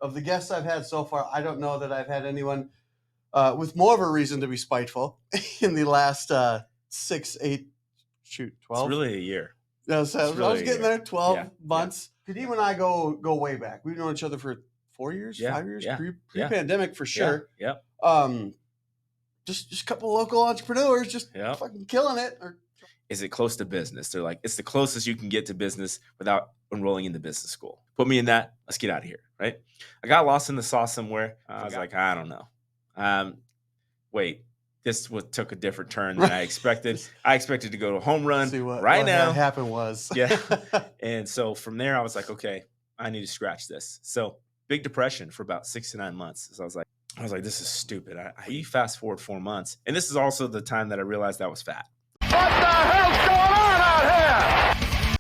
of the guests I've had so far, I don't know that I've had anyone with more of a reason to be spiteful in the last 6, 8, shoot, 12. It's really a year. Yeah, so I was getting there, 12 months. Yeah. Kadimah and I go way back. We've known each other for 4 years, 5 years, pre-pandemic for sure. Yep. Just a couple local entrepreneurs just fucking killing it. Is it close to business? They're like, it's the closest you can get to business without enrolling in the business school. Put me in that. Let's get out of here, right? I got lost in the sauce somewhere. I was like, I don't know. Wait, this took a different turn than I expected. I expected to go to a home run what now. Happened was. Yeah. And so from there, I was like, okay, I need to scratch this. So big depression for about 6 to 9 months. So I was like, this is stupid. You fast forward 4 months. And this is also the time that I realized I was fat. What the hell's going on out here?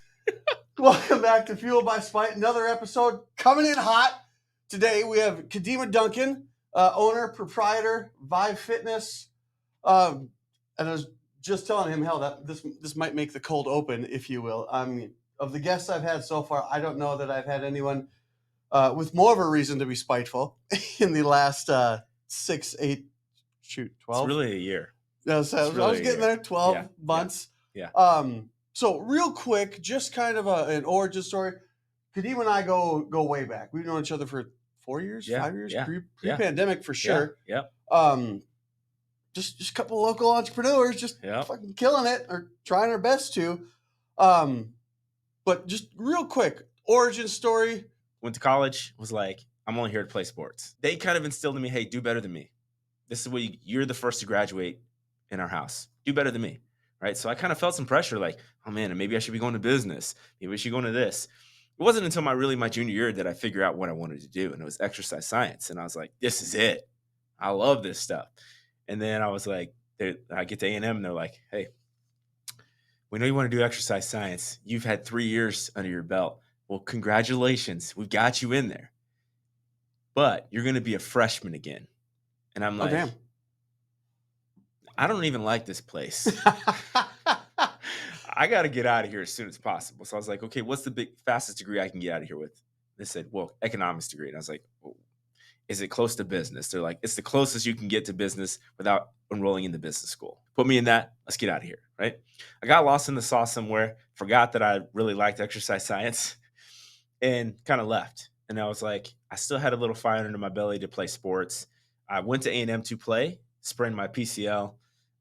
Welcome back to Fuel by Spite. Another episode coming in hot. Today we have Kadimah Duncan, owner, proprietor, Vive Fitness. And I was just telling him, hell, that this might make the cold open, if you will. Of the guests I've had so far, I don't know that I've had anyone with more of a reason to be spiteful in the last 6, 8, shoot, 12. It's really a year. Yeah, so I was getting there, 12 months. Yeah. So real quick, just kind of an origin story. Kadimah and I go way back. We've known each other for 4 years, 5 years, pre-pandemic for sure. Yep. Just a couple local entrepreneurs just fucking killing it or trying our best to. But just real quick, origin story. Went to college, was like, I'm only here to play sports. They kind of instilled in me, hey, do better than me. This is what you're the first to graduate in our house. Do better than me, right? So I kind of felt some pressure like, oh man, maybe I should be going to business. Maybe I should go into this. It wasn't until my junior year that I figured out what I wanted to do, and it was exercise science. And I was like, this is it. I love this stuff. And then I was like, I get to A&M and they're like, hey, we know you want to do exercise science. You've had 3 years under your belt. Well, congratulations. We've got you in there. But you're going to be a freshman again. And I'm like, damn. I don't even like this place. I got to get out of here as soon as possible. So I was like, okay, what's the fastest degree I can get out of here with? They said, well, economics degree. And I was like, well, is it close to business? They're like, it's the closest you can get to business without enrolling in the business school. Put me in that. Let's get out of here, right? I got lost in the sauce somewhere, forgot that I really liked exercise science, and kind of left. And I was like, I still had a little fire under my belly to play sports. I went to A&M to play, sprained my PCL,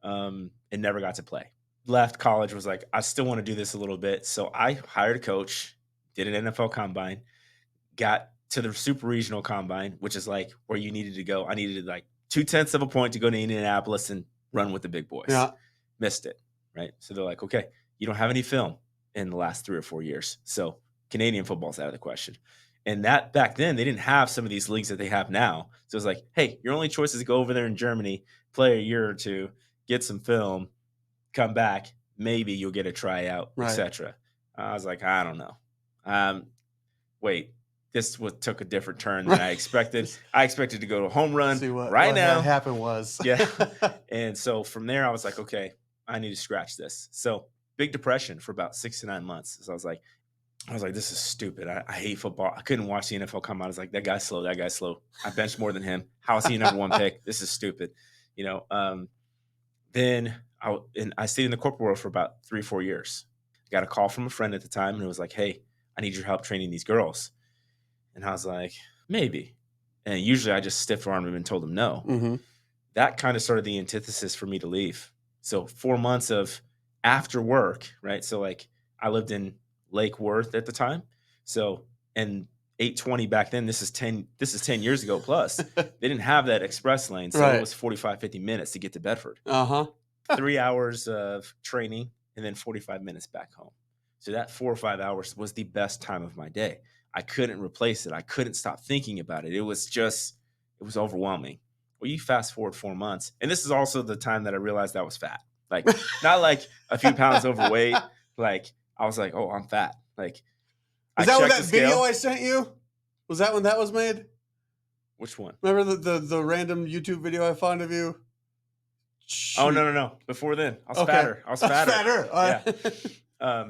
and never got to play. Left college, was like, I still want to do this a little bit. So I hired a coach, did an NFL combine, got to the super regional combine, which is like where you needed to go. I needed like 0.2 of a point to go to Indianapolis and run with the big boys. Yeah. Missed it, right? So they're like, okay, you don't have any film in the last 3 or 4 years. So Canadian football's out of the question. And that back then, they didn't have some of these leagues that they have now. So it was like, hey, your only choice is to go over there in Germany, play a year or two, get some film, come back. Maybe you'll get a tryout, etc. I was like, I don't know. Wait, this took a different turn than I expected. I expected to go to a home run what now. Happened was. Yeah. And so from there, I was like, okay, I need to scratch this. So big depression for about 6 to 9 months. So I was like, this is stupid. I hate football. I couldn't watch the NFL come out. I was like, that guy's slow. I benched more than him. How is he a number 1 pick? This is stupid. Then I stayed in the corporate world for about 3 or 4 years. I got a call from a friend at the time, and it was like, hey, I need your help training these girls. And I was like, maybe. And usually I just stiff-armed him and told him no. Mm-hmm. That kind of started the antithesis for me to leave. So 4 months of after work, right? So like I lived in Lake Worth at the time. So, and 820 back then, this is 10 years ago plus. They didn't have that express lane. So It was 45, 50 minutes to get to Bedford. 3 hours of training and then 45 minutes back home. So that 4 or 5 hours was the best time of my day. I couldn't replace it. I couldn't stop thinking about it. It was overwhelming. Well, you fast forward 4 months. And this is also the time that I realized I was fat. Like, not like a few pounds overweight. Like, I was like, oh, I'm fat. Like, is that what that video I sent you? Was that when that was made? Which one? Remember the random YouTube video I found of you? Shoot. Oh, no. Before then. I was fatter. Yeah.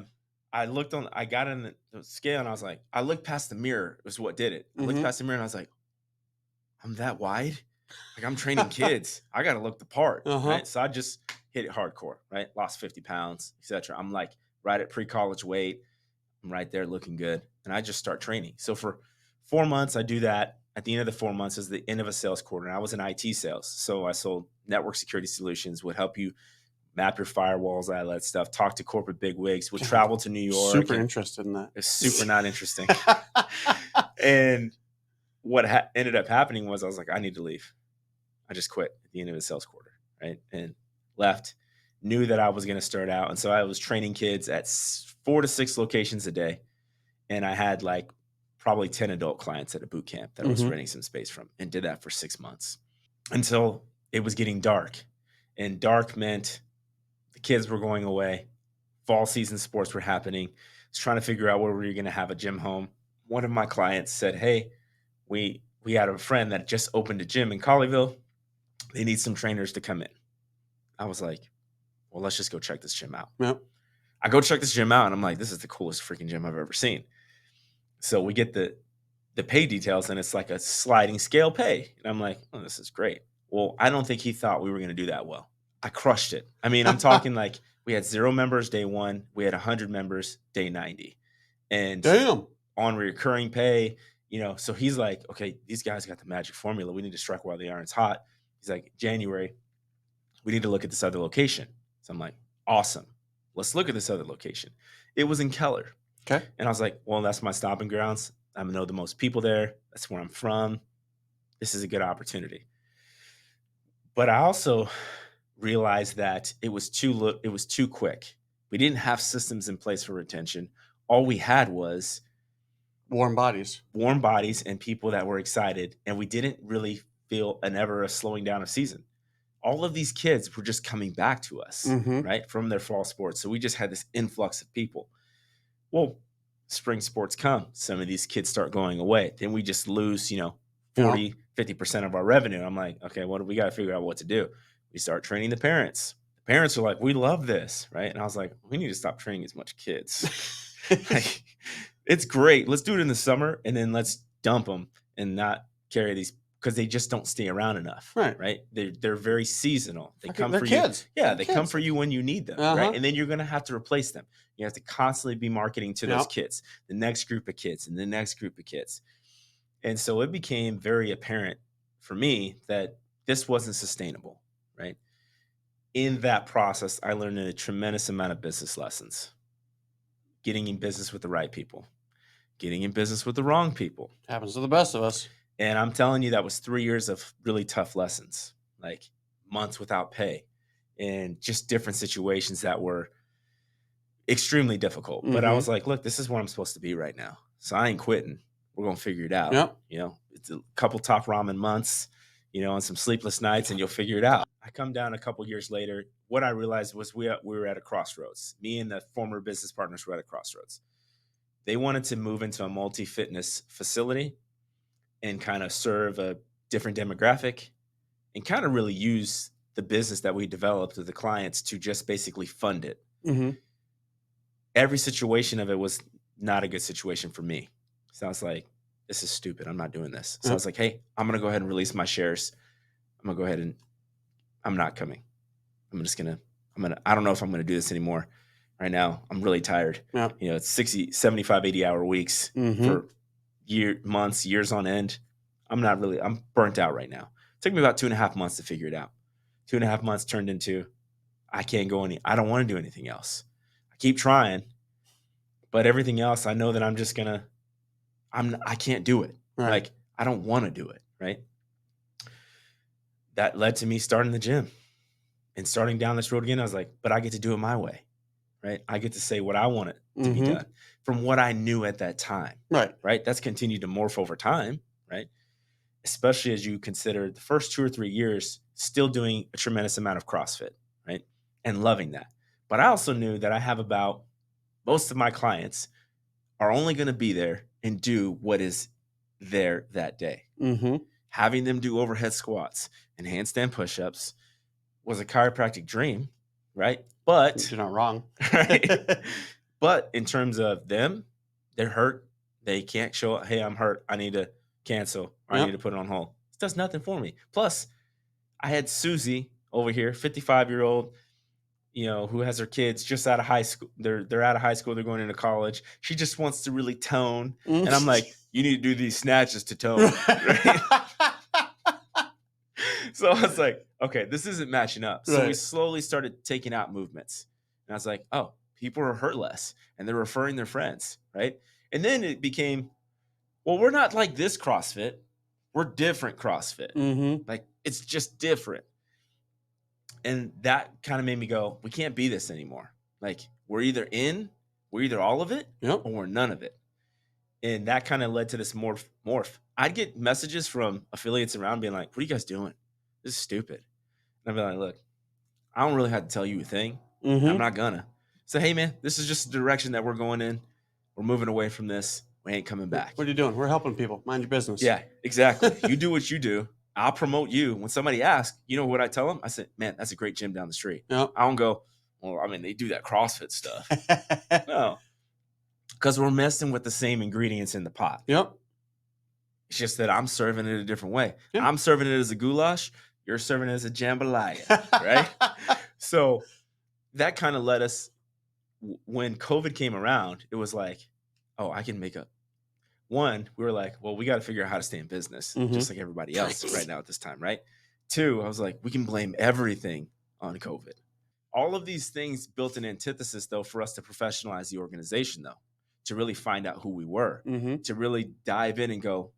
I got in the scale and I was like, I looked past the mirror is what did it. I looked past the mirror and I was like, I'm that wide. Like, I'm training kids. I got to look the part, right? So I just hit it hardcore, right? Lost 50 pounds, etc. I'm like right at pre-college weight. I'm right there looking good. And I just start training. So for 4 months, I do that. At the end of the 4 months is the end of a sales quarter. And I was in IT sales. So I sold network security solutions, would help you map your firewalls, all that stuff, talk to corporate bigwigs, would travel to New York. Super interested in that. It's super not interesting. And what ended up happening was I was like, I need to leave. I just quit at the end of the sales quarter, right? And left, knew that I was going to start out. And so I was training kids at 4 to 6 locations a day. And I had like probably 10 adult clients at a boot camp that I was renting some space from, and did that for 6 months until it was getting dark. And dark meant the kids were going away. Fall season sports were happening. I was trying to figure out where we were going to have a gym home. One of my clients said, hey, we had a friend that just opened a gym in Colleyville. They need some trainers to come in. I was like, well, let's just go check this gym out. Yep. I go check this gym out, and I'm like, this is the coolest freaking gym I've ever seen. So we get the pay details, and it's like a sliding scale pay. And I'm like, oh, this is great. Well, I don't think he thought we were going to do that well. I crushed it. I mean, I'm talking like we had 0 members day 1. We had 100 members day 90. And damn, on recurring pay, so he's like, okay, these guys got the magic formula. We need to strike while the iron's hot. He's like, January, we need to look at this other location. So I'm like, awesome. Let's look at this other location. It was in Keller. Okay. And I was like, well, that's my stomping grounds. I know the most people there. That's where I'm from. This is a good opportunity. But I also realized that it was too quick. We didn't have systems in place for retention. All we had was warm bodies and people that were excited. And we didn't really feel a slowing down of season. All of these kids were just coming back to us, right, from their fall sports. So we just had this influx of people. Well, spring sports come. Some of these kids start going away. Then we just lose, 40, 50% of our revenue. I'm like, okay, we got to figure out what to do. We start training the parents. The parents are like, we love this, right? And I was like, we need to stop training as much kids. Like, it's great. Let's do it in the summer, and then let's dump them and not carry these, because they just don't stay around enough, right? They're very seasonal. They come for kids. You. Yeah, they come for you when you need them, right? And then you're going to have to replace them. You have to constantly be marketing to those kids, the next group of kids, and the next group of kids. And so it became very apparent for me that this wasn't sustainable, right? In that process, I learned a tremendous amount of business lessons. Getting in business with the right people, getting in business with the wrong people. Happens to the best of us. And I'm telling you, that was 3 years of really tough lessons, like months without pay and just different situations that were extremely difficult. But I was like, look, this is where I'm supposed to be right now. So I ain't quitting. We're going to figure it out. Yep. It's a couple top ramen months, and some sleepless nights, and you'll figure it out. I come down a couple years later. What I realized was we were at a crossroads. Me and the former business partners were at a crossroads. They wanted to move into a multi-fitness facility and kind of serve a different demographic and kind of really use the business that we developed with the clients to just basically fund it. Every situation of it was not a good situation for me. So I was like, this is stupid. I'm not doing this. So I was like, hey, I'm going to go ahead and release my shares. I'm going to go ahead and I'm not coming. I don't know if I'm going to do this anymore. Right now, I'm really tired. It's 60, 75, 80 hour weeks for months, years on end. I'm burnt out right now. It took me about 2.5 months to figure it out. 2.5 months turned into, I don't want to do anything else. I keep trying, but everything else, I know that I can't do it. Right. Like, I don't want to do it. Right. That led to me starting the gym and starting down this road again. I was like, but I get to do it my way. Right. I get to say what I want it to be done from what I knew at that time. Right. That's continued to morph over time. Right. Especially as you consider the first 2 or 3 years still doing a tremendous amount of CrossFit. Right. And loving that. But I also knew that most of my clients are only going to be there and do what is there that day. Having them do overhead squats and handstand push-ups was a chiropractic dream. Right. But you're not wrong. Right? But in terms of them, they're hurt. They can't show up. Hey, I'm hurt. I need to cancel. Or I need to put it on hold. does nothing for me. Plus, I had Susie over here, 55-year-old, who has her kids just out of high school. They're out of high school. They're going into college. She just wants to really tone. And I'm like, you need to do these snatches to tone. Right? So I was like, okay, this isn't matching up. So we slowly started taking out movements. And I was like, oh, people are hurt less. And they're referring their friends. Right. And then it became, well, we're not like this CrossFit. We're different CrossFit. Mm-hmm. Like, it's just different. And that kind of made me go, we can't be this anymore. Like, we're either all of it, or we're none of it. And that kind of led to this morph. I'd get messages from affiliates around being like, what are you guys doing? This is stupid. And I'd be like, look, I don't really have to tell you a thing. Mm-hmm. I'm not gonna. So, hey, man, this is just the direction that we're going in. We're moving away from this. We ain't coming back. What are you doing? We're helping people. Mind your business. Yeah, exactly. You do what you do. I'll promote you. When somebody asks, you know what I tell them? I said, man, that's a great gym down the street. Yep. I don't go, well, I mean, they do that CrossFit stuff. No. Because we're messing with the same ingredients in the pot. Yep. It's just that I'm serving it a different way. Yep. I'm serving it as a goulash. You're serving it as a jambalaya, right? So that kind of led us, when COVID came around, it was like, oh, I can make up. One, we were like, well, we got to figure out how to stay in business, just like everybody else right now at this time, right? Two, I was like, we can blame everything on COVID. All of these things built an antithesis, though, for us to professionalize the organization, though, to really find out who we were, to really dive in and go,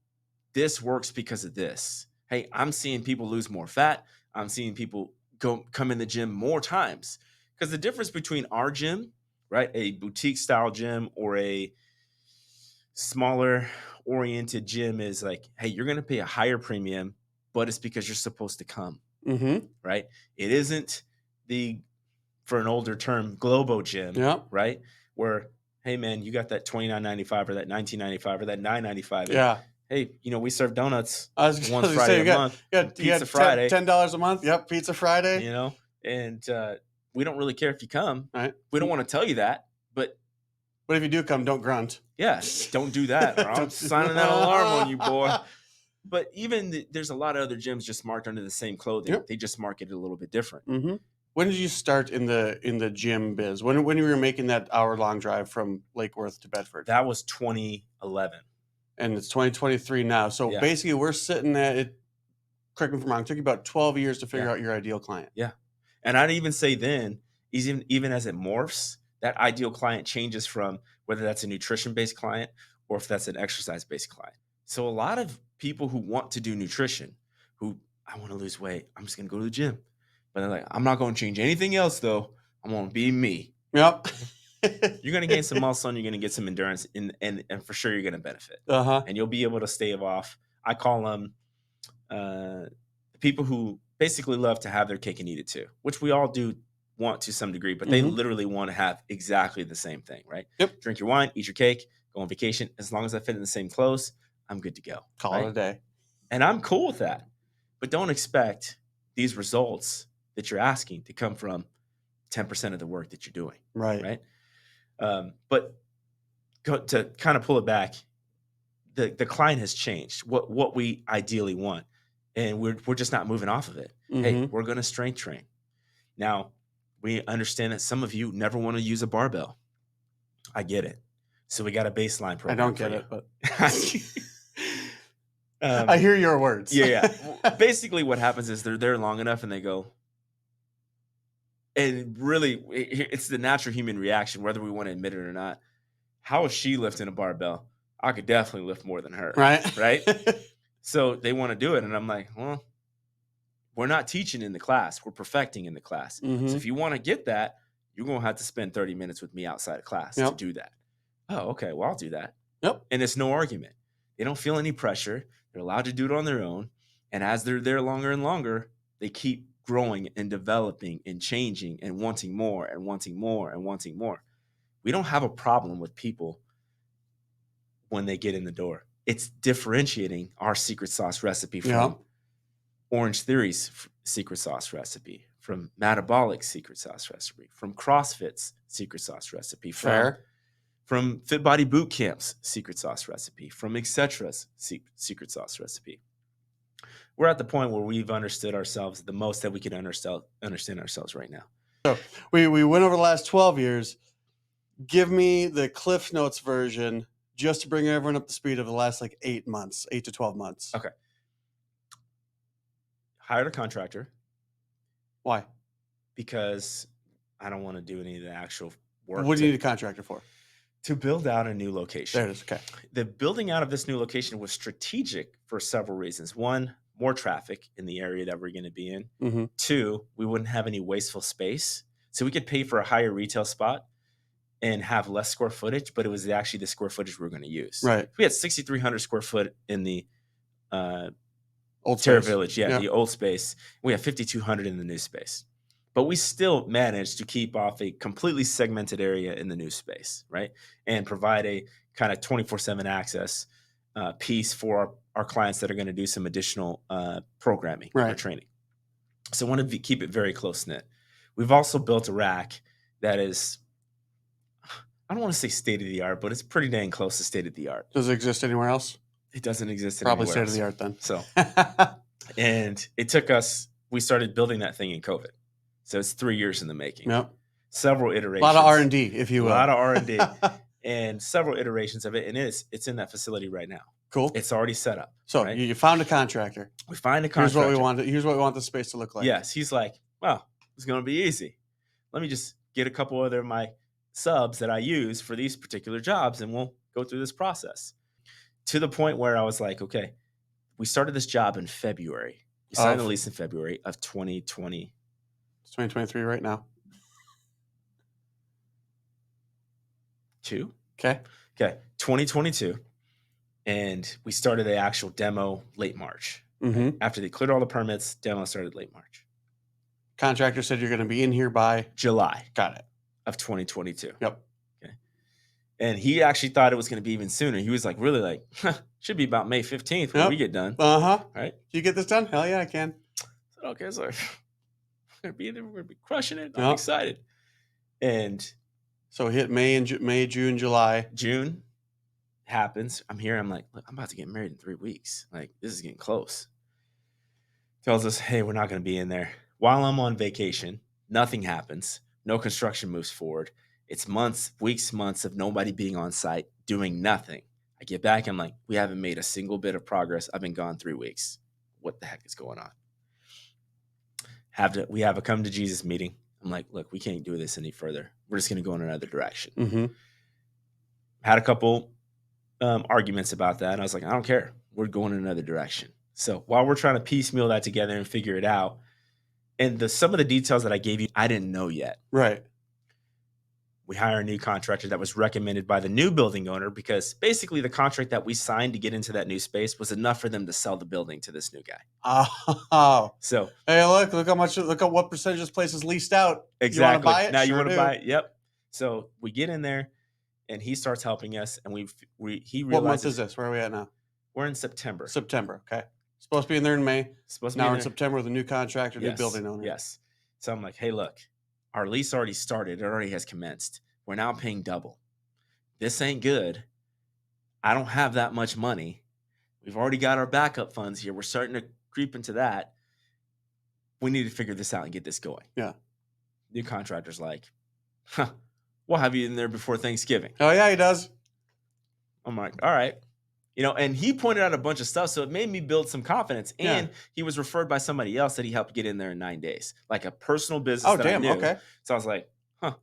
this works because of this. Hey, I'm seeing people lose more fat. I'm seeing people come in the gym more times. Because the difference between our gym, right, a boutique style gym or a smaller oriented gym is like, hey, you're going to pay a higher premium, but it's because you're supposed to come, right? It isn't for an older term, Globo gym, right? Where, hey man, you got that $29.95 or that $19.95 or that $9.95. Yeah. Hey, we serve donuts once Friday a month. Pizza Friday. $10 a month. Yep. Pizza Friday. And we don't really care if you come. Right. We don't want to tell you that, but if you do come, don't grunt. Yeah, don't do that, or I'm signing that alarm on you, boy. But even there's a lot of other gyms just marked under the same clothing. They just market it a little bit different. When did you start in the gym biz? When you were making that hour-long drive from Lake Worth to Bedford? That was 2011. And it's 2023 now. So basically we're sitting at it, correct me if I'm wrong, it took you about 12 years to figure out your ideal client. Yeah. And I'd even say then, even as it morphs, that ideal client changes from whether that's a nutrition-based client or if that's an exercise-based client. So a lot of people who want to do nutrition, I want to lose weight, I'm just going to go to the gym. But they're like, I'm not going to change anything else, though. I'm going to be me. Yep. You're going to gain some muscle and you're going to get some endurance, and for sure you're going to benefit. And you'll be able to stave off. I call them people who basically love to have their cake and eat it too, which we all do want to some degree, but they literally want to have exactly the same thing, right? Yep. Drink your wine, eat your cake, go on vacation. As long as I fit in the same clothes, I'm good to go. Call it a day. And I'm cool with that. But don't expect these results that you're asking to come from 10% of the work that you're doing. Right. But to kind of pull it back, the client has changed what we ideally want. And we're just not moving off of it. Hey, we're going to strength train. Now, we understand that some of you never want to use a barbell. I get it. So we got a baseline program. I don't get it, but I hear your words. Yeah. Basically, what happens is they're there long enough and they go, and really, it's the natural human reaction, whether we want to admit it or not. How is she lifting a barbell? I could definitely lift more than her. Right? So they want to do it. And I'm like, well, we're not teaching in the class. We're perfecting in the class. So if you want to get that, you're going to have to spend 30 minutes with me outside of class to do that. Oh, okay. Well, I'll do that. Yep. And it's no argument. They don't feel any pressure. They're allowed to do it on their own. And as they're there longer and longer, they keep growing and developing and changing and wanting more and wanting more and wanting more. We don't have a problem with people when they get in the door. It's differentiating our secret sauce recipe from Orange Theory's secret sauce recipe, from Metabolic secret sauce recipe, from CrossFit's secret sauce recipe, from Fit Body Boot Camp's secret sauce recipe, from Etc's secret sauce recipe. we're at the point where we've understood ourselves the most that we can understand ourselves right now. So we went over the last 12 years. Give me the Cliff Notes version just to bring everyone up to speed of the last like 8 to 12 months. Okay. Hired a contractor Why? because I don't want to do any of the actual work. What do you need a contractor for? To build out a new location. There it is. Okay. The building out of this new location was strategic for several reasons. One, more traffic in the area that we're going to be in. Mm-hmm. Two, we wouldn't have any wasteful space. So we could pay for a higher retail spot and have less square footage, but it was actually the square footage we were going to use. Right. We had 6,300 square foot in the Old Terra space. Village. Yeah, the old space. We have 5,200 in the new space. But we still managed to keep off a completely segmented area in the new space, right? And provide a kind of 24/7 access piece for our clients that are going to do some additional programming or training. So I wanted to keep it very close-knit. We've also built a rack that is, I don't want to say state-of-the-art, but it's pretty dang close to state-of-the-art. Does it exist anywhere else? It doesn't exist Probably anywhere state-of-the-art then. So, and it took us, we started building that thing in COVID. So it's 3 years in the making. Yep. Several iterations. A lot of R&D, if you will. A lot of R&D and several iterations of it. And it's in that facility right now. Cool. It's already set up. So right? you found a contractor. We find a contractor. Here's what we want the space to look like. Yes. He's like, well, it's going to be easy. Let me just get a couple other my subs that I use for these particular jobs, and we'll go through this process. To the point where I was like, okay, we started this job in February. We signed the lease in February of 2020. It's 2023 right now. 2022. And we started the actual demo late March. Mm-hmm. After they cleared all the permits, demo started late March. Contractor said you're going to be in here by July. Got it. Of 2022. Yep. Okay. And he actually thought it was going to be even sooner. He was like, really like, should be about May 15th when we get done. Uh-huh. Right? Can you get this done? Hell yeah, I can. I said, okay, so we're going to be there. We're going to be crushing it. I'm excited. And so we hit May, June, July. June happens. I'm here. I'm like, look, I'm about to get married in 3 weeks. Like, this is getting close. Tells us, hey, we're not going to be in there. While I'm on vacation, nothing happens. No construction moves forward. It's months of nobody being on site, doing nothing. I get back. I'm like, we haven't made a single bit of progress. I've been gone 3 weeks. What the heck is going on? We have a come to Jesus meeting. I'm like, look, we can't do this any further. We're just going to go in another direction. Mm-hmm. Had a couple arguments about that. And I was like, I don't care. We're going in another direction. So while we're trying to piecemeal that together and figure it out, and some of the details that I gave you, I didn't know yet. Right. We hire a new contractor that was recommended by the new building owner because basically the contract that we signed to get into that new space was enough for them to sell the building to this new guy. Oh. So hey, look at what percentage this place is leased out. Exactly. You want to buy it? Now sure you want to do. buy it? Yep. So we get in there and he starts helping us, and he realizes. What month is this? Where are we at now? We're in September. September. Okay. Supposed to be in there in May. Now we're in September with a new contractor, new building owner. Yes. So I'm like, hey, look, our lease already started. It already has commenced. We're now paying double. This ain't good. I don't have that much money. We've already got our backup funds here. We're starting to creep into that. We need to figure this out and get this going. Yeah. New contractor's like, we'll have you in there before Thanksgiving. Oh, yeah, he does. I'm like, all right. And he pointed out a bunch of stuff, so it made me build some confidence. And he was referred by somebody else that he helped get in there in 9 days, like a personal business that I knew. Okay. So I was like,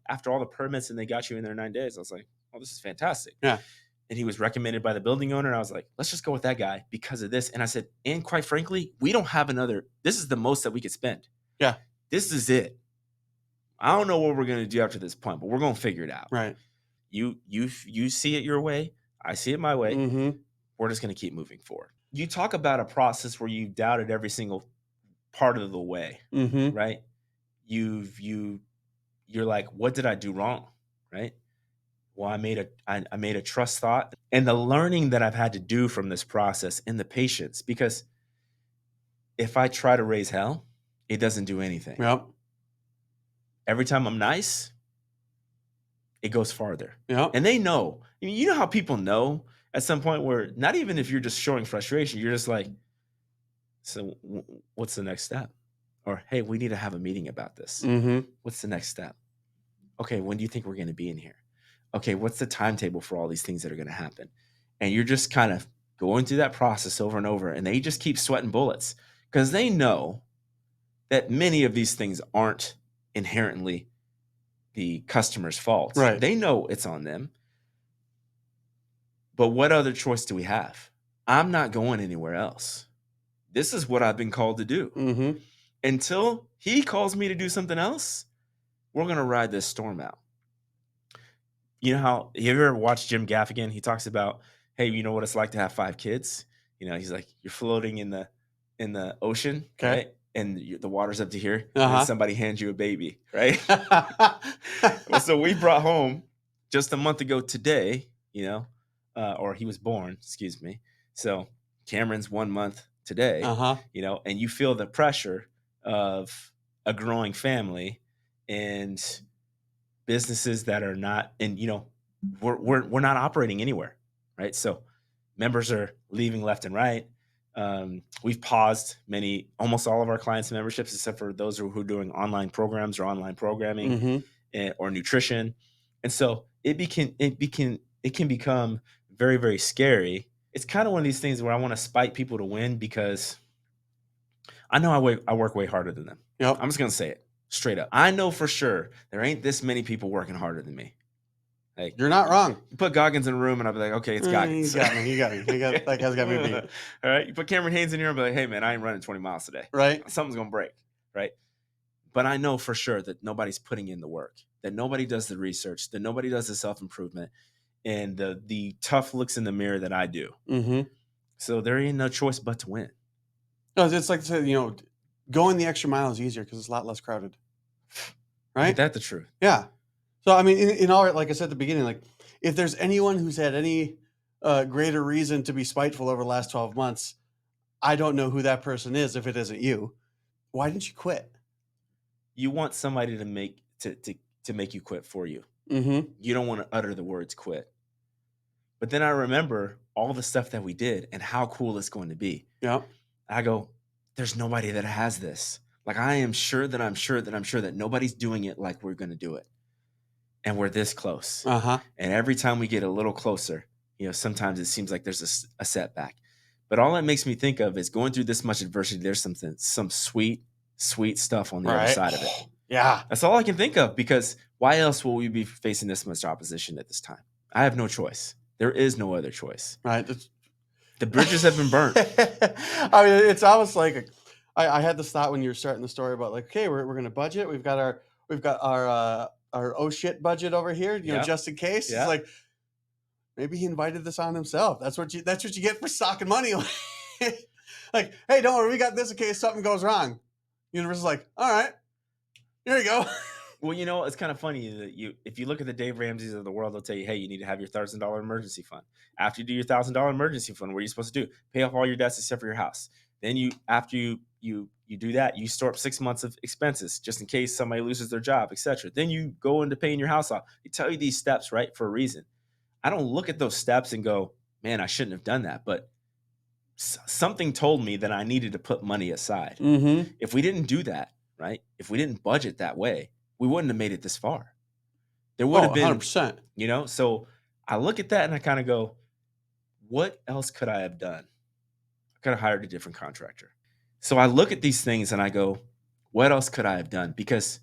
after all the permits and they got you in there in 9 days, I was like, oh, this is fantastic. Yeah. And he was recommended by the building owner. And I was like, let's just go with that guy because of this. And I said, and quite frankly, we don't have this is the most that we could spend. Yeah. This is it. I don't know what we're going to do after this point, but we're going to figure it out. Right. You see it your way. I see it my way. Mm-hmm. We're just going to keep moving forward. You talk about a process where you've doubted every single part of the way, right? You're like, what did I do wrong, right? Well, I made a trust thought, and the learning that I've had to do from this process and the patience, because if I try to raise hell, it doesn't do anything. Yep. Every time I'm nice, it goes farther. Yep. And they know. You know how people know at some point where not even if you're just showing frustration, you're just like, So what's the next step? Or, hey, we need to have a meeting about this. Mm-hmm. What's the next step? Okay, when do you think we're going to be in here? Okay, what's the timetable for all these things that are going to happen? And you're just kind of going through that process over and over, and they just keep sweating bullets because they know that many of these things aren't inherently the customer's fault. Right. They know it's on them. But what other choice do we have? I'm not going anywhere else. This is what I've been called to do. Mm-hmm. Until he calls me to do something else, we're going to ride this storm out. You know how, you ever watched Jim Gaffigan? He talks about, hey, you know what it's like to have 5 kids? You know, he's like, you're floating in the ocean, Okay. right? And the water's up to here, and Uh-huh. then somebody hands you a baby, right? So we brought home just a month ago today, you know, or he was born, excuse me. So Cameron's 1 month today, Uh-huh. you know, and you feel the pressure of a growing family and businesses that are not, and you know, we're not operating anywhere, right? So members are leaving left and right. We've paused almost all of our clients' memberships, except for those who are doing online programs or online programming Mm-hmm. or nutrition, and so it can become very, very scary. It's kind of one of these things where I want to spite people to win because I know I work way harder than them. Yep. I'm just gonna say it straight up. I know for sure there ain't this many people working harder than me. Like, You're not wrong. you put Goggins in a room, and I'll be like, okay, it's Goggins. He got me. That guy's got me beat. All right. You put Cameron Haynes in here, and be like, hey, man, I ain't running 20 miles today. Right. Something's going to break. Right. But I know for sure that nobody's putting in the work, that nobody does the research, that nobody does the self-improvement, and the tough looks in the mirror that I do. Mm-hmm. So there ain't no choice but to win. No, it's like, you know, going the extra mile is easier because it's a lot less crowded. Right. Ain't that the truth? Yeah. So, I mean, in all, like I said at the beginning, like if there's anyone who's had any greater reason to be spiteful over the last 12 months, I don't know who that person is if it isn't you. Why didn't you quit? You want somebody to make you quit for you. Mm-hmm. You don't want to utter the words quit. But then I remember all the stuff that we did and how cool it's going to be. Yeah. I go, there's nobody that has this. Like, I am sure that nobody's doing it like we're going to do it. And we're this close. Uh-huh. And every time we get a little closer, you know, sometimes it seems like there's a setback. But all it makes me think of is going through this much adversity, there's some sweet, sweet stuff on the other side of it. Yeah. That's all I can think of, because why else will we be facing this much opposition at this time? I have no choice. There is no other choice. Right. The bridges have been burnt. I mean, it's almost like I had this thought when you were starting the story about like, okay, we're going to budget. We've got our oh shit budget over here, you know, just in case. Yeah. It's like maybe he invited this on himself. That's what you get for stocking money. Like, hey, don't worry, we got this in case something goes wrong. Universe is like, all right, here you go. Well, you know, it's kind of funny that if you look at the Dave Ramseys of the world, they'll tell you, hey, you need to have your $1,000 emergency fund. After you do your $1,000 emergency fund, what are you supposed to do? Pay off all your debts except for your house. Then after you do that, you store up 6 months of expenses just in case somebody loses their job, etc. Then you go into paying your house off. They tell you these steps, right, for a reason. I don't look at those steps and go, man, I shouldn't have done that. But something told me that I needed to put money aside. Mm-hmm. If we didn't do that, right, if we didn't budget that way, we wouldn't have made it this far. There would have been, 100%. you know, so I look at that and I kind of go, what else could I have done? I could have hired a different contractor. So I look at these things and I go, what else could I have done? Because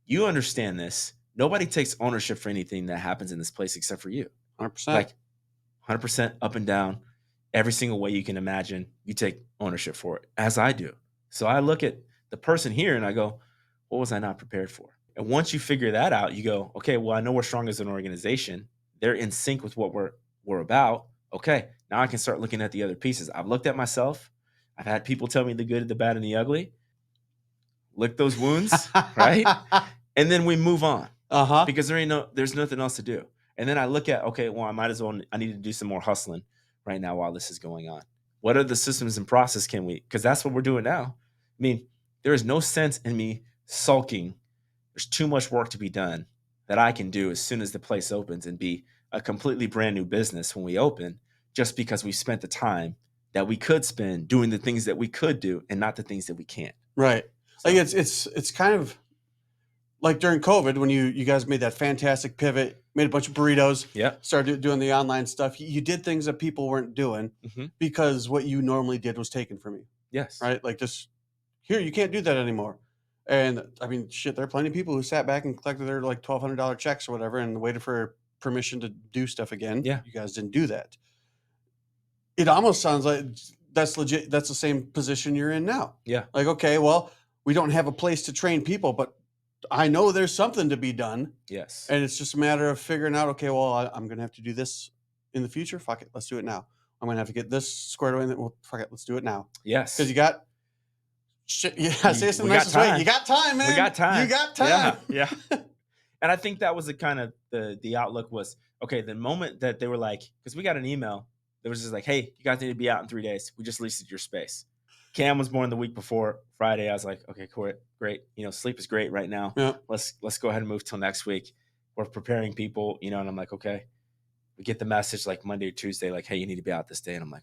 you understand this. Nobody takes ownership for anything that happens in this place except for you. 100%. Like 100% up and down, every single way you can imagine, you take ownership for it, as I do. So I look at the person here and I go, what was I not prepared for? And once you figure that out, you go, okay, well, I know we're strong as an organization. They're in sync with what we're about. Okay, now I can start looking at the other pieces. I've looked at myself. I've had people tell me the good, the bad, and the ugly. Lick those wounds, right? And then we move on. Uh-huh. Because there's nothing else to do. And then I look at, okay, well, I need to do some more hustling right now while this is going on. What are the systems and process because that's what we're doing now. I mean, there is no sense in me sulking. There's too much work to be done that I can do as soon as the place opens and be a completely brand new business when we open, just because we spent the time that we could spend doing the things that we could do and not the things that we can't. Right. So, Like it's kind of like during COVID when you guys made that fantastic pivot, made a bunch of burritos, yeah. started doing the online stuff. You did things that people weren't doing Mm-hmm. because what you normally did was taken from you. Yes. Right? Like just here, you can't do that anymore. And I mean, shit, there are plenty of people who sat back and collected their like $1,200 checks or whatever and waited for permission to do stuff again. Yeah. You guys didn't do that. It almost sounds like that's legit. That's the same position you're in now. Yeah. Like, okay, well, we don't have a place to train people, but I know there's something to be done. Yes. And it's just a matter of figuring out, okay, well, I'm going to have to do this in the future. Fuck it. Let's do it now. I'm going to have to get this squared away. Well, fuck it. Let's do it now. Yes. Because you got shit. Yeah. Say it in the nicest way. You got time, man. We got time. You got time. Yeah. And I think that was the kind of the outlook was, okay, the moment that they were like, because we got an email that was just like, hey, you guys need to be out in 3 days. We just leased your space. Cam was born the week before Friday. I was like, okay, cool, great. Sleep is great right now. Yeah. Let's go ahead and move till next week. We're preparing people, and I'm like, okay. We get the message like Monday or Tuesday, like, hey, you need to be out this day. And I'm like,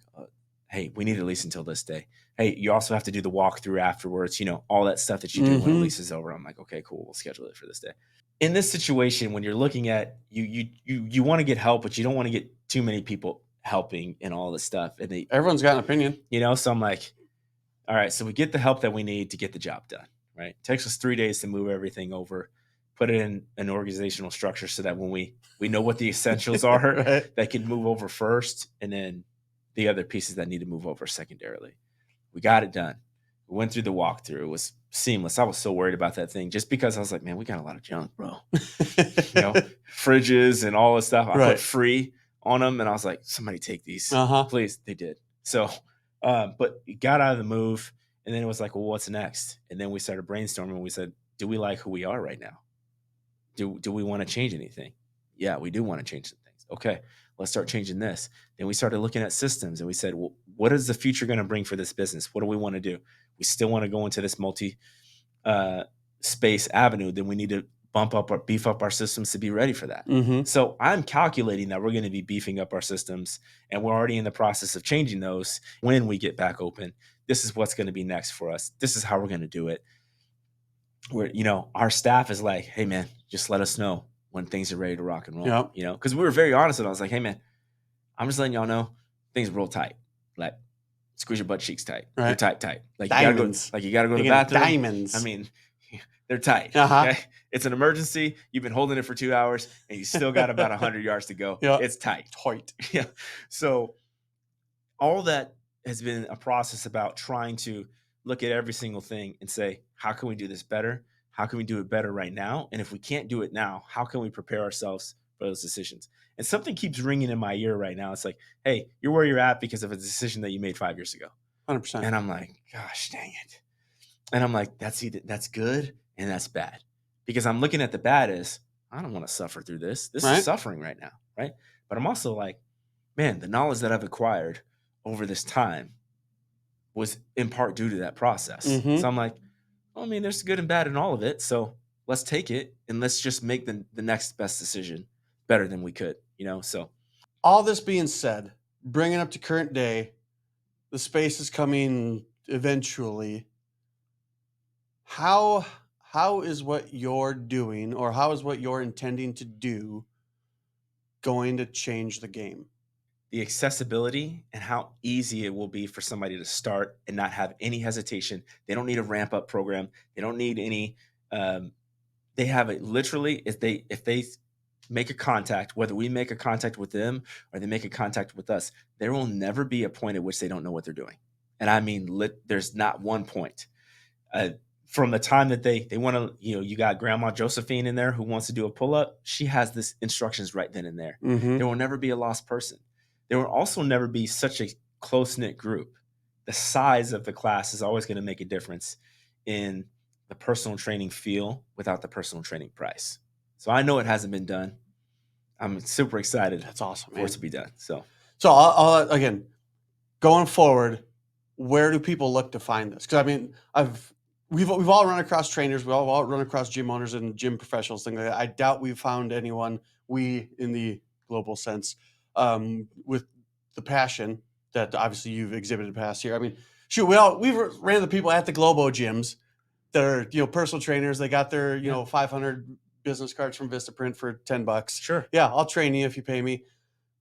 hey, we need a lease until this day. Hey, you also have to do the walkthrough afterwards, all that stuff that you do when a lease is over. I'm like, okay, cool. We'll schedule it for this day. In this situation, when you're looking at you want to get help, but you don't want to get too many people helping and all this stuff. And everyone's got an opinion, so I'm like, all right, so we get the help that we need to get the job done, right? It takes us 3 days to move everything over, put it in an organizational structure so that when we know what the essentials are, right, that can move over first, and then the other pieces that need to move over secondarily. We got it done. We went through the walkthrough. It was seamless. I was so worried about that thing just because I was like, man, we got a lot of junk, bro. Fridges and all this stuff. I put free on them, and I was like, somebody take these, please. They did. So, but we got out of the move, and then it was like, well, what's next? And then we started brainstorming, and we said, do we like who we are right now? Do we want to change anything? Yeah, we do want to change some things. Okay, let's start changing this. Then we started looking at systems, and we said, well, what is the future going to bring for this business? What do we want to do? We still want to go into this multi-space avenue. Then we need to beef up our systems to be ready for that. Mm-hmm. So I'm calculating that we're going to be beefing up our systems, and we're already in the process of changing those. When we get back open, this is what's going to be next for us. This is how we're going to do it. Where, our staff is like, hey man, just let us know when things are ready to rock and roll. Yep. Because we were very honest. And I was like, hey man, I'm just letting y'all know things are real tight. Like, squeeze your butt cheeks tight. Right. They're tight. Like diamonds. You gotta go to the bathroom. Diamonds. I mean, they're tight. Okay? It's an emergency. You've been holding it for 2 hours, and you still got about 100 yards to go. Yep. It's tight. Tight. Yeah. So all that has been a process about trying to look at every single thing and say, how can we do this better? How can we do it better right now? And if we can't do it now, how can we prepare ourselves for those decisions? And something keeps ringing in my ear right now. It's like, hey, you're where you're at because of a decision that you made 5 years ago. 100%. And I'm like, gosh, dang it. And I'm like, that's good and that's bad. Because I'm looking at the bad as, I don't want to suffer through this. This is suffering right now, right? But I'm also like, man, the knowledge that I've acquired over this time was in part due to that process. Mm-hmm. So I'm like, well, I mean, there's good and bad in all of it. So let's take it and let's just make the next best decision better than we could, So all this being said, bringing up to current day, the space is coming eventually. How is what you're doing, or how is what you're intending to do going to change the game? The accessibility and how easy it will be for somebody to start and not have any hesitation. They don't need a ramp up program. They don't need any. They have it literally. If they make a contact, whether we make a contact with them or they make a contact with us, there will never be a point at which they don't know what they're doing. And I mean, there's not one point. From the time that they want to, you got Grandma Josephine in there who wants to do a pull up. She has this instructions right then and there. Mm-hmm. There will never be a lost person. There will also never be such a close-knit group. The size of the class is always going to make a difference in the personal training feel without the personal training price. So I know it hasn't been done. I'm super excited. That's awesome, for it to be done. So I'll again, going forward, where do people look to find this? Because I mean, we've all run across trainers, we all run across gym owners and gym professionals, things like that. I doubt we've found anyone, we in the global sense, with the passion that obviously you've exhibited past here. I mean, shoot, we've ran the people at the Globo gyms that are, personal trainers. They got their, 500 business cards from Vistaprint for $10. Sure. Yeah, I'll train you if you pay me.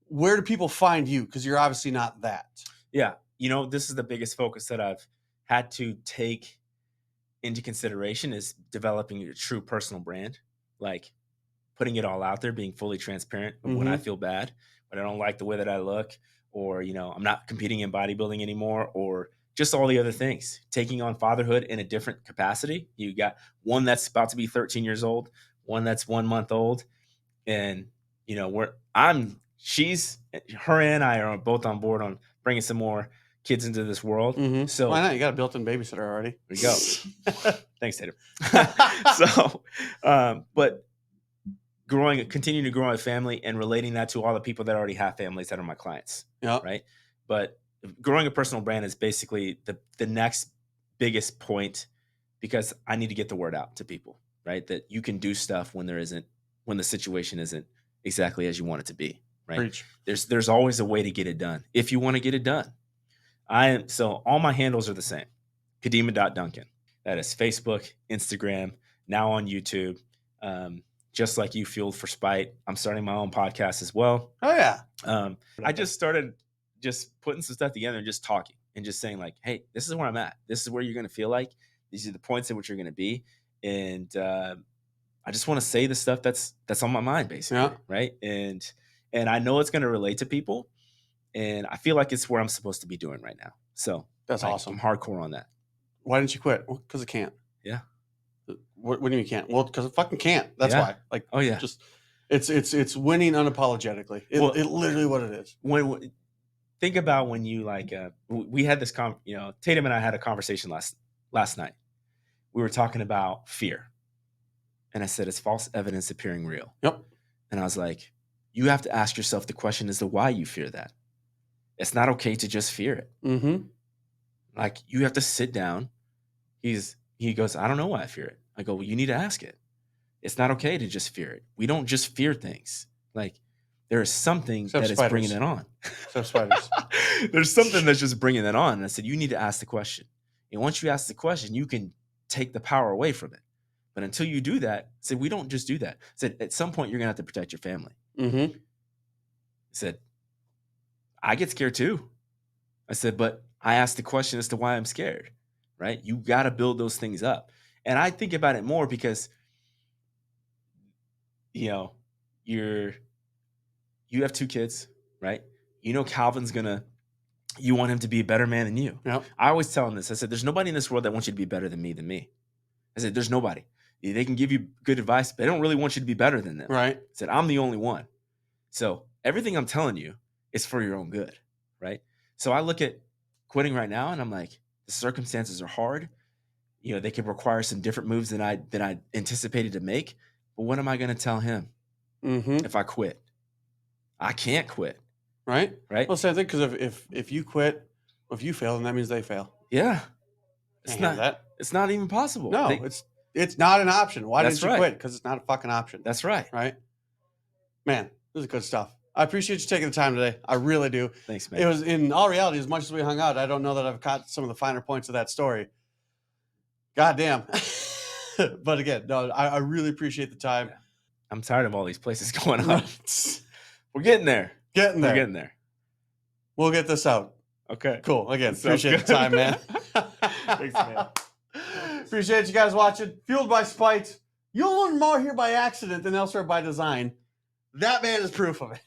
Where do people find you? Because you're obviously not that. Yeah. This is the biggest focus that I've had to take into consideration is developing a true personal brand, like putting it all out there, being fully transparent when I feel bad, when I don't like the way that I look, or, I'm not competing in bodybuilding anymore, or just all the other things, taking on fatherhood in a different capacity. You got one that's about to be 13 years old, one that's 1 month old. And, her and I are both on board on bringing some more kids into this world. So why not? You got a built-in babysitter already. There you go. Thanks, Tatum. But continuing to grow a family and relating that to all the people that already have families that are my clients. Yeah. Right. But growing a personal brand is basically the next biggest point, because I need to get the word out to people, right? That you can do stuff when the situation isn't exactly as you want it to be. Right. Preach. There's always a way to get it done if you want to get it done. So all my handles are the same. Kadimah.Duncan. That is Facebook, Instagram, now on YouTube. Just like you, Fueled for Spite. I'm starting my own podcast as well. Oh yeah. I just started just putting some stuff together and just talking and just saying like, hey, this is where I'm at. This is where you're going to feel like. These are the points at which you're going to be. And I just want to say the stuff that's on my mind, basically. Yeah. Right. And I know it's going to relate to people. And I feel like it's where I'm supposed to be doing right now. So that's awesome. I'm hardcore on that. Why didn't you quit? Well, because it can't. Yeah. What do you mean you can't? Well, because it fucking can't. That's why. Like, oh yeah. Just it's winning unapologetically. It literally what it is. When think about when you we had this Tatum and I had a conversation last night. We were talking about fear, and I said it's false evidence appearing real. Yep. And I was like, you have to ask yourself the question as to why you fear that. It's not okay to just fear it. Like, you have to sit down. He goes, I don't know why I fear it. I go, well, you need to ask it. It's not okay to just fear it. We don't just fear things. Like, there is something that is bringing it on. Except spiders. There's something that's just bringing that on. And I said, you need to ask the question. And once you ask the question, you can take the power away from it. But until you do that, I said, we don't just do that. I said, at some point, you're going to have to protect your family. I said, I get scared too. I said, but I asked the question as to why I'm scared, right? You got to build those things up. And I think about it more because, you have 2 kids, right? Calvin's you want him to be a better man than you. Yep. I always tell him this. I said, there's nobody in this world that wants you to be better than me. I said, there's nobody. They can give you good advice, but they don't really want you to be better than them. Right. I said, I'm the only one. So everything I'm telling you is for your own good, right? So I look at quitting right now and I'm like, the circumstances are hard. They could require some different moves than I anticipated to make. But what am I going to tell him if I quit? I can't quit. Right. Right. Well, same thing, because if you quit, if you fail, then that means they fail. Yeah. It's not even possible. No, it's not an option. Why didn't you quit? Because it's not a fucking option. That's right. Right. Man, this is good stuff. I appreciate you taking the time today. I really do. Thanks, man. It was, in all reality, as much as we hung out, I don't know that I've caught some of the finer points of that story. God damn. But again, no, I really appreciate the time. Yeah. I'm tired of all these places going on. We're getting there. We're getting there. We'll get this out. Okay. Cool. Again, appreciate the time, man. Thanks, man. Appreciate you guys watching. Fueled by Spite. You'll learn more here by accident than elsewhere by design. That man is proof of it.